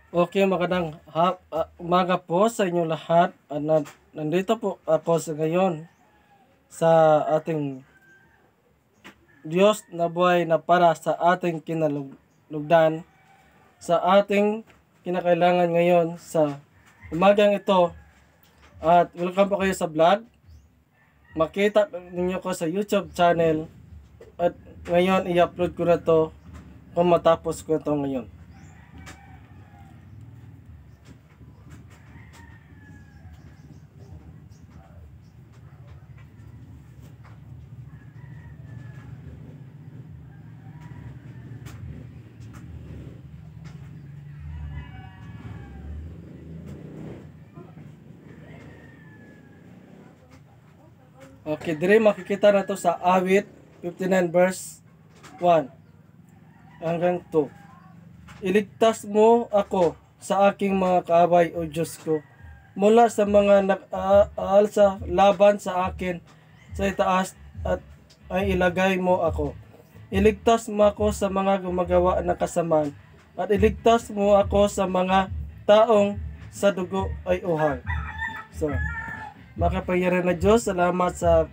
Okay, magandang umaga po sa inyo lahat. Nandito po ako sa ngayon sa ating Diyos na buhay na para sa ating kinalugdan, sa ating kinakailangan ngayon sa umagang ito. At welcome po kayo sa vlog. Makita ninyo ko sa YouTube channel at ngayon i-upload ko na to kung matapos ko ito ngayon. Okay, dire makikita na to sa Awit 59 verse 1 hanggang 2. Iligtas mo ako sa aking mga kaaway, O Diyos ko, mula sa mga nag-aalsa laban sa akin sa itaas, at ay ilagay mo ako. Iligtas mo ako sa mga gumagawa ng kasamaan, at iligtas mo ako sa mga taong sa dugo ay uhay. So, makapangyarihan na Diyos, salamat sa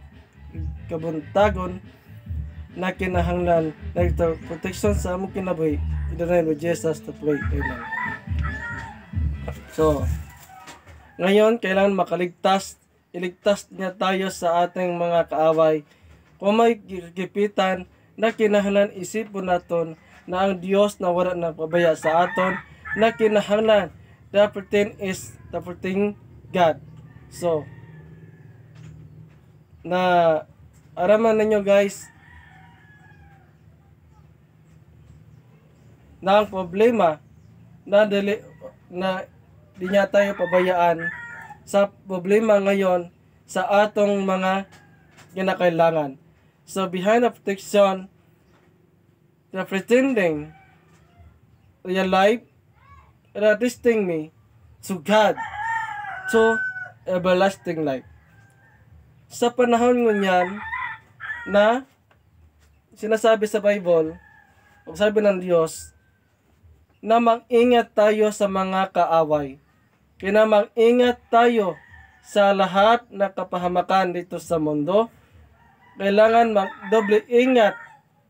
kabuntagon na kinahanglan na ito protection sa among kinabuhi. In the name of Jesus to pray. Amen. So, ngayon kailangan iligtas niya tayo sa ating mga kaaway. Kung may gipitan na kinahanglan, isipon naton na ang Dios na wala nagpabaya sa aton, na kinahanglan the protecting God. So, na araman ninyo guys na ang problema na di niya tayo pabayaan sa problema ngayon sa atong mga kinakailangan. So behind the protection, the pretending real life, resisting me to God, to everlasting life. Sa panahon ngunyan na sinasabi sa Bible, o sabi ng Diyos, na mag-ingat tayo sa mga kaaway. Kaya mag-ingat tayo sa lahat na kapahamakan dito sa mundo. Kailangan mag-doble ingat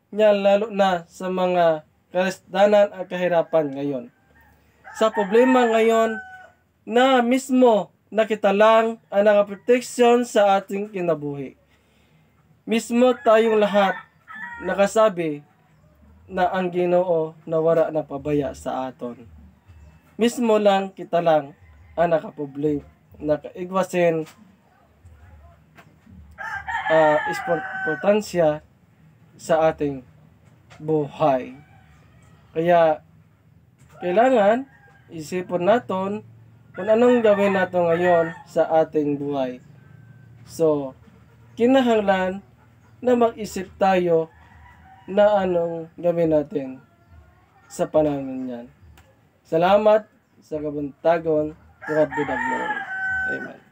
niya, lalo na sa mga kasdanan at kahirapan ngayon. Sa problema ngayon na mismo na kita lang ang nakaproteksyon sa ating kinabuhi. Mismo tayong lahat nakasabi na ang Ginoo na wala na pabaya sa aton. Mismo lang kita lang ang nakaigwasin importansya sa ating buhay. Kaya kailangan isipon naton kung anong gawin nato ngayon sa ating buhay. So, kinahanglan na mag-isip tayo na anong gawin natin sa panahon yan. Salamat sa kabuntagon. God be the glory. Amen.